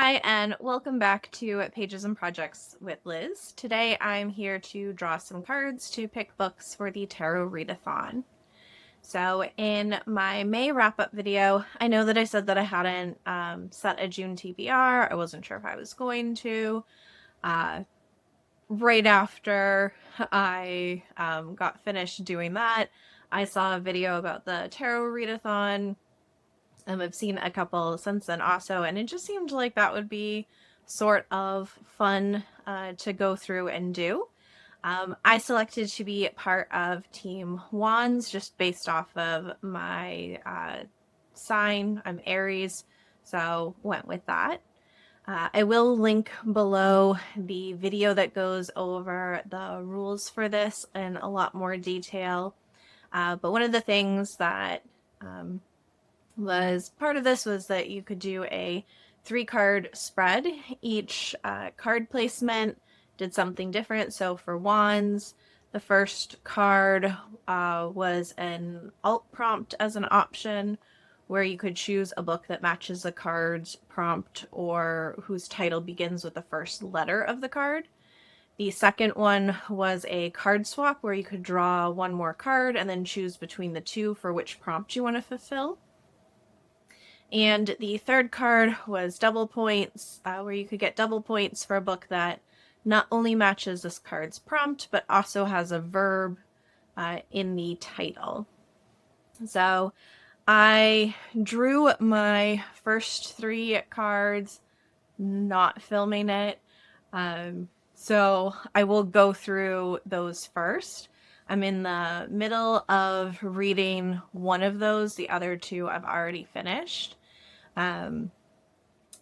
Hi, and welcome back to Pages and Projects with Liz. Today I'm here to draw some cards to pick books for the Tarot Readathon. So in my May wrap-up video, I know that I said that I hadn't set a June TBR. I wasn't sure if I was going to. Right after I got finished doing that, I saw a video about the Tarot Readathon. I've seen a couple since then also, and it just seemed like that would be sort of fun to go through and do. I selected to be part of Team Wands just based off of my sign. I'm Aries, so went with that. I will link below the video that goes over the rules for this in a lot more detail. But one of the things that was part of this was that you could do a 3-card spread. Each card placement did something different. So for Wands, the first card was an alt prompt as an option, where you could choose a book that matches the card's prompt or whose title begins with the first letter of the card. The second one was a card swap, where you could draw one more card and then choose between the two for which prompt you want to fulfill. And the third card was double points, where you could get double points for a book that not only matches this card's prompt, but also has a verb in the title. So I drew my first 3 cards, not filming it. So I will go through those first. I'm in the middle of reading one of those. The other 2 I've already finished. And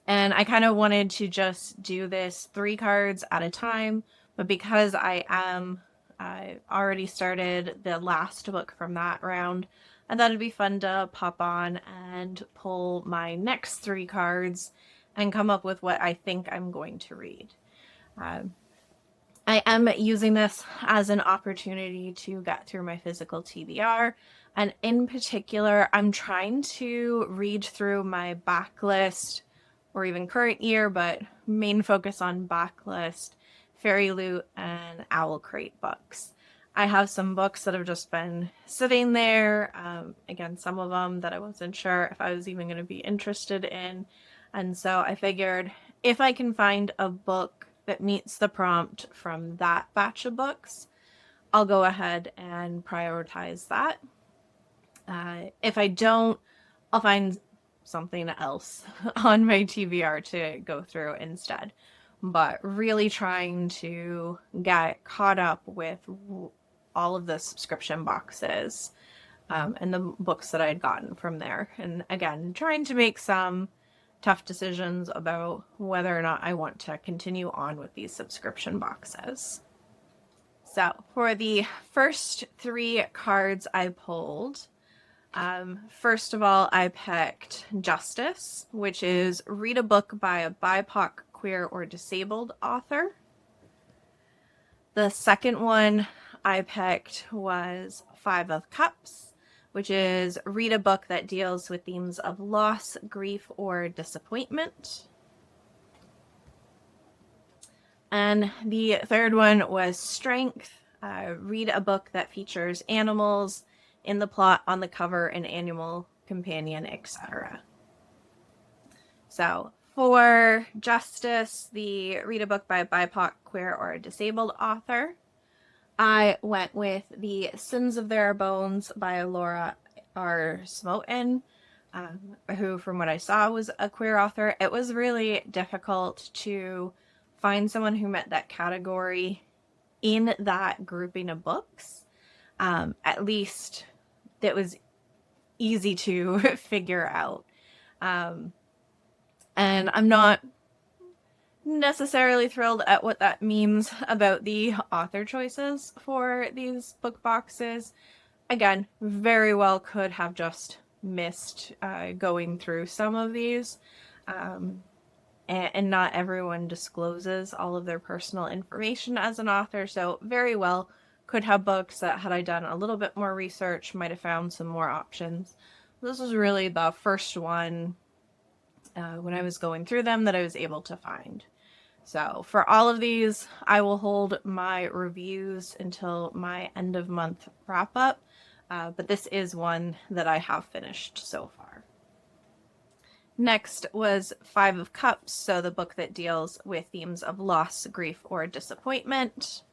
I kind of wanted to just do this 3 cards at a time, but because I already started the last book from that round, I thought it'd be fun to pop on and pull my next 3 cards and come up with what I think I'm going to read. I am using this as an opportunity to get through my physical TBR, and in particular, I'm trying to read through my backlist, or even current year, but main focus on backlist, Fairy Loot, and Owl Crate books. I have some books that have just been sitting there. Again, some of them that I wasn't sure if I was even going to be interested in. And so I figured if I can find a book that meets the prompt from that batch of books, I'll go ahead and prioritize that. If I don't, I'll find something else on my TBR to go through instead. But really trying to get caught up with all of the subscription boxes and the books that I had gotten from there. And again, trying to make some tough decisions about whether or not I want to continue on with these subscription boxes. So for the first 3 cards I pulled, first of all, I picked Justice, which is read a book by a BIPOC, queer, or disabled author. The second one I picked was 5 of Cups, which is read a book that deals with themes of loss, grief, or disappointment. And the third one was Strength, read a book that features animals in the plot, on the cover, an animal companion, etc. So for Justice, the read a book by a BIPOC, queer, or a disabled author, I went with The Sins of Their Bones by Laura R. Smoten, who, from what I saw, was a queer author. It was really difficult to find someone who met that category in that grouping of books. At least that was easy to figure out. And I'm not necessarily thrilled at what that means about the author choices for these book boxes. Again, very well could have just missed going through some of these. And not everyone discloses all of their personal information as an author, so very well could have books that, had I done a little bit more research, might have found some more options. This was really the first one when I was going through them that I was able to find. So for all of these, I will hold my reviews until my end of month wrap up, but this is one that I have finished so far. Next was Five of Cups, so the book that deals with themes of loss, grief, or disappointment.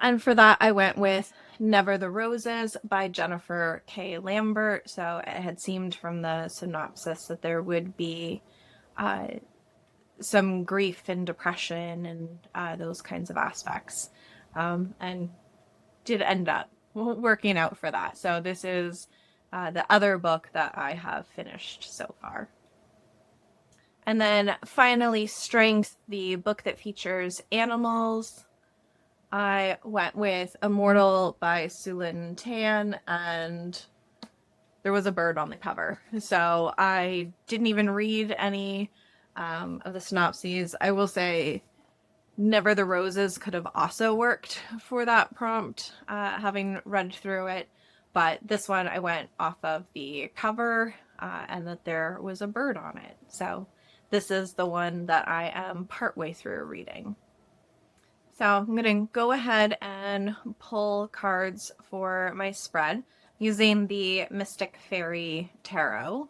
And for that, I went with Never the Roses by Jennifer K. Lambert. So it had seemed from the synopsis that there would be some grief and depression and those kinds of aspects. And did end up working out for that. So this is the other book that I have finished so far. And then finally, Strength, the book that features animals. I went with Immortal by Sulin Tan, and there was a bird on the cover. So I didn't even read any of the synopses. I will say Never the Roses could have also worked for that prompt, having read through it. But this one I went off of the cover and that there was a bird on it. So this is the one that I am partway through reading. So I'm going to go ahead and pull cards for my spread using the Mystic Fairy Tarot.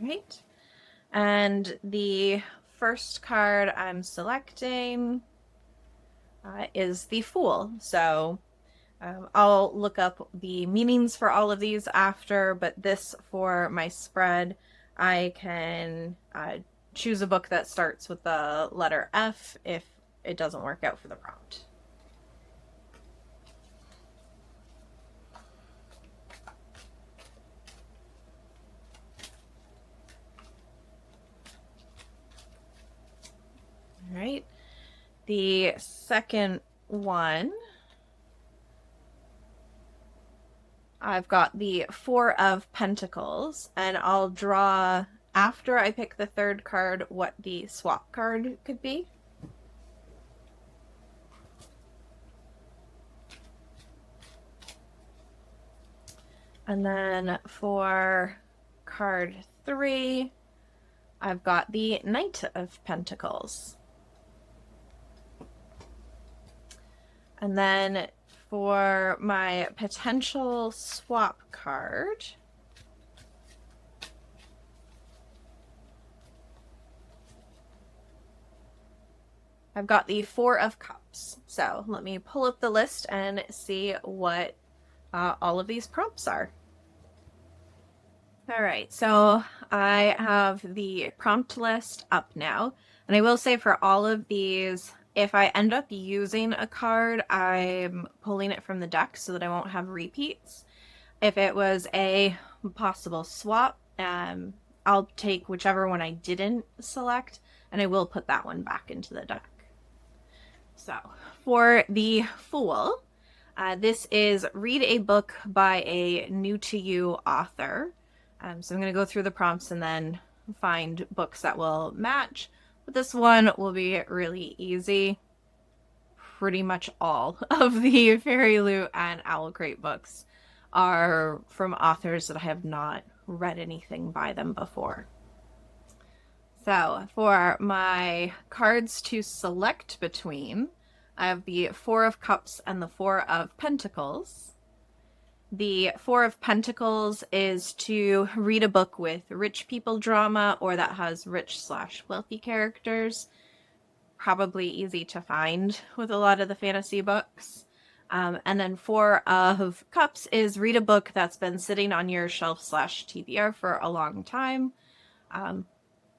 All right. And the first card I'm selecting is the Fool. So I'll look up the meanings for all of these after, but this for my spread, I can choose a book that starts with the letter F if it doesn't work out for the prompt. All right. The second one, I've got the Four of Pentacles, and I'll draw, after I pick the third card, what the swap card could be. And then for card 3, I've got the Knight of Pentacles. And then for my potential swap card, I've got the Four of Cups. So let me pull up the list and see what all of these prompts are. All right, so I have the prompt list up now. And I will say for all of these, if I end up using a card, I'm pulling it from the deck so that I won't have repeats. If it was a possible swap, I'll take whichever one I didn't select, and I will put that one back into the deck. So for the Fool, this is read a book by a new to you author. So I'm going to go through the prompts and then find books that will match. But this one will be really easy. Pretty much all of the Fairy Loot and Owl Crate books are from authors that I have not read anything by them before. So for my cards to select between, I have the Four of Cups and the Four of Pentacles. The Four of Pentacles is to read a book with rich people drama or that has rich/wealthy characters. Probably easy to find with a lot of the fantasy books. And then Four of Cups is read a book that's been sitting on your shelf/TBR for a long time.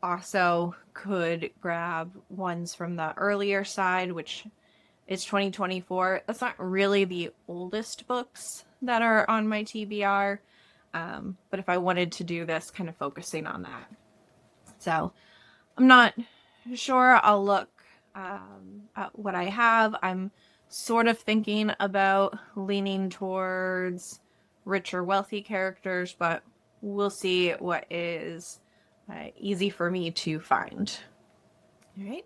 Also could grab ones from the earlier side, which is 2024. That's not really the oldest books that are on my TBR, but if I wanted to do this, kind of focusing on that. So I'm not sure. I'll look at what I have. I'm sort of thinking about leaning towards rich or wealthy characters, but we'll see what is easy for me to find. All right.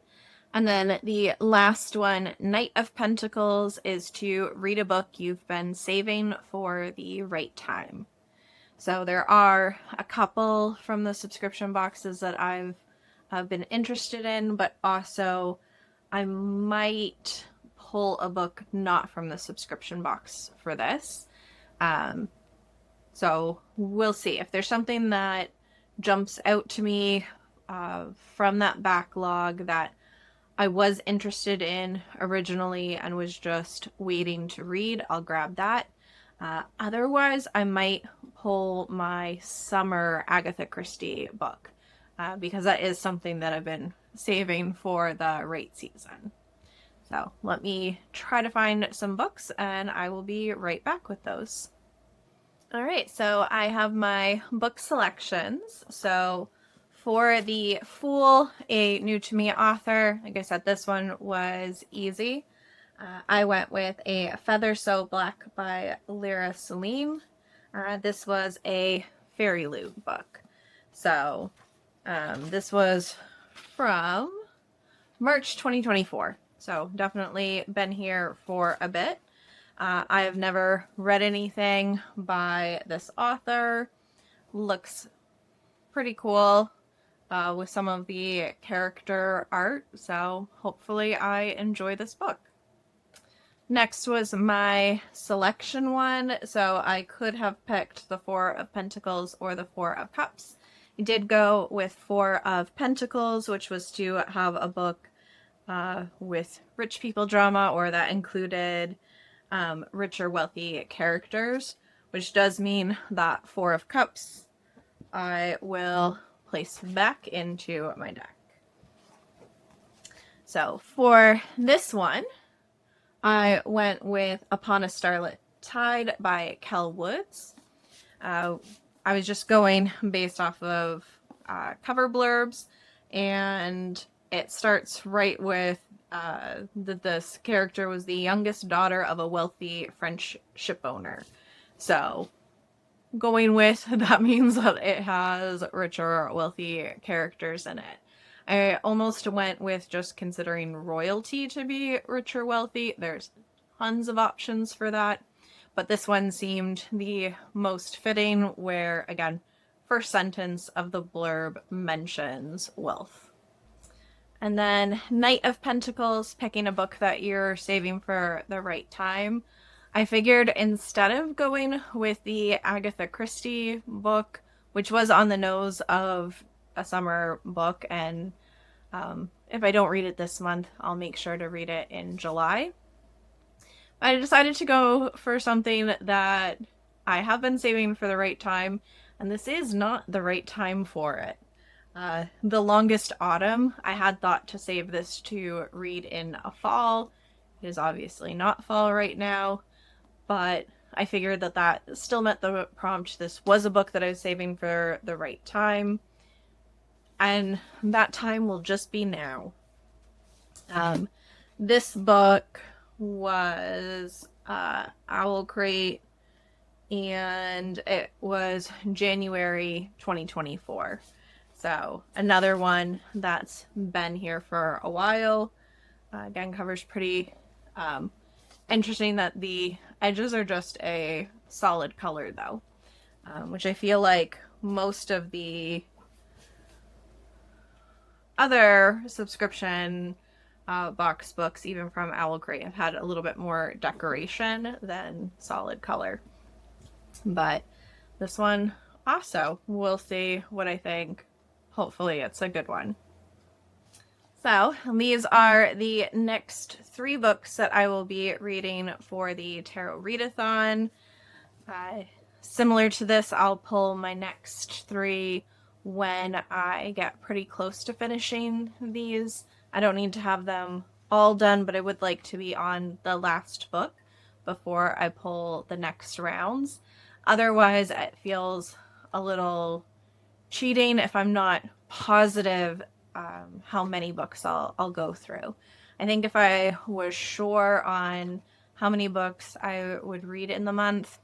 And then the last one, Knight of Pentacles, is to read a book you've been saving for the right time. So there are a couple from the subscription boxes that I've been interested in, but also I might pull a book not from the subscription box for this. So we'll see. If there's something that jumps out to me from that backlog that I was interested in originally and was just waiting to read, I'll grab that. Otherwise, I might pull my summer Agatha Christie book because that is something that I've been saving for the right season. So let me try to find some books and I will be right back with those. All right, so I have my book selections. So for the Fool, a new to me author, like I said, this one was easy. I went with A Feather So Black by Lyra Celine. This was a Fairy Loot book. So this was from March 2024. So definitely been here for a bit. I have never read anything by this author. Looks pretty cool with some of the character art. So hopefully I enjoy this book. Next was my selection one. So I could have picked the Four of Pentacles or the Four of Cups. I did go with Four of Pentacles, which was to have a book with rich people drama, or that included rich or wealthy characters, which does mean that Four of Cups I will place back into my deck. So for this one, I went with Upon a Starlit Tide by Kel Woods. I was just going based off of cover blurbs, and it starts right with that this character was the youngest daughter of a wealthy French ship owner. So going with that means that it has richer, wealthy characters in it. I almost went with just considering royalty to be rich or wealthy. There's tons of options for that, but this one seemed the most fitting, where, again, first sentence of the blurb mentions wealth. And then Knight of Pentacles, picking a book that you're saving for the right time. I figured instead of going with the Agatha Christie book, which was on the nose of a summer book, and if I don't read it this month, I'll make sure to read it in July. I decided to go for something that I have been saving for the right time, and this is not the right time for it. The Longest Autumn, I had thought to save this to read in a fall. It is obviously not fall right now, but I figured that that still met the prompt. This was a book that I was saving for the right time, and that time will just be now. This book was Owl Crate, and it was January 2024. So another one that's been here for a while. Again, cover's pretty interesting that the edges are just a solid color though, which I feel like most of the other subscription box books, even from Owl Crate, have had a little bit more decoration than solid color. But this one also, we'll see what I think. Hopefully it's a good one. So these are the next 3 books that I will be reading for the Tarot Readathon. Similar to this, I'll pull my next 3 when I get pretty close to finishing these. I don't need to have them all done, but I would like to be on the last book before I pull the next rounds. Otherwise, it feels a little cheating if I'm not positive how many books I'll go through. I think if I was sure on how many books I would read in the month,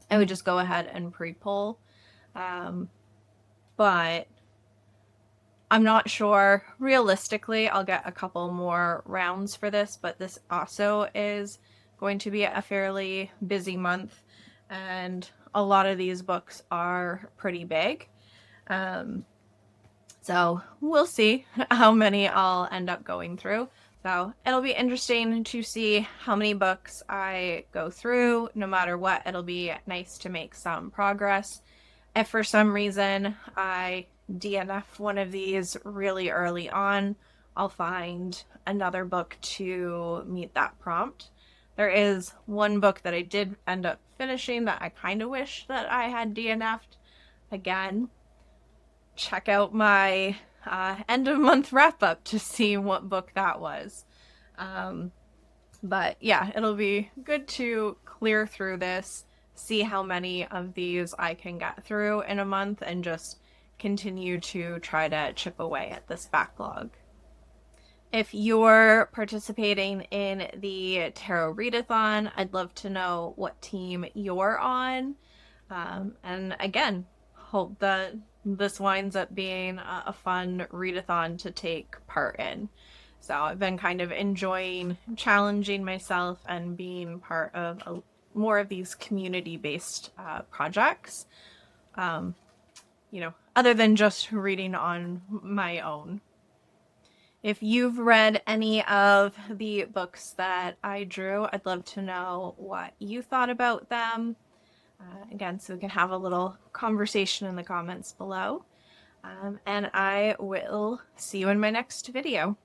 I would just go ahead and pre-pull. But I'm not sure. Realistically, I'll get a couple more rounds for this, but this also is going to be a fairly busy month, and a lot of these books are pretty big. So we'll see how many I'll end up going through. So it'll be interesting to see how many books I go through. No matter what, it'll be nice to make some progress. If for some reason I DNF one of these really early on, I'll find another book to meet that prompt. There is one book that I did end up finishing that I kind of wish that I had DNF'd. Again, check out my end of month wrap up to see what book that was. But yeah, it'll be good to clear through this, see how many of these I can get through in a month, and just continue to try to chip away at this backlog. If you're participating in the Tarot Readathon, I'd love to know what team you're on. And again, hope that this winds up being a fun readathon to take part in. So I've been kind of enjoying challenging myself and being part of more of these community-based projects, other than just reading on my own. If you've read any of the books that I drew, I'd love to know what you thought about them. Again, so we can have a little conversation in the comments below. And I will see you in my next video.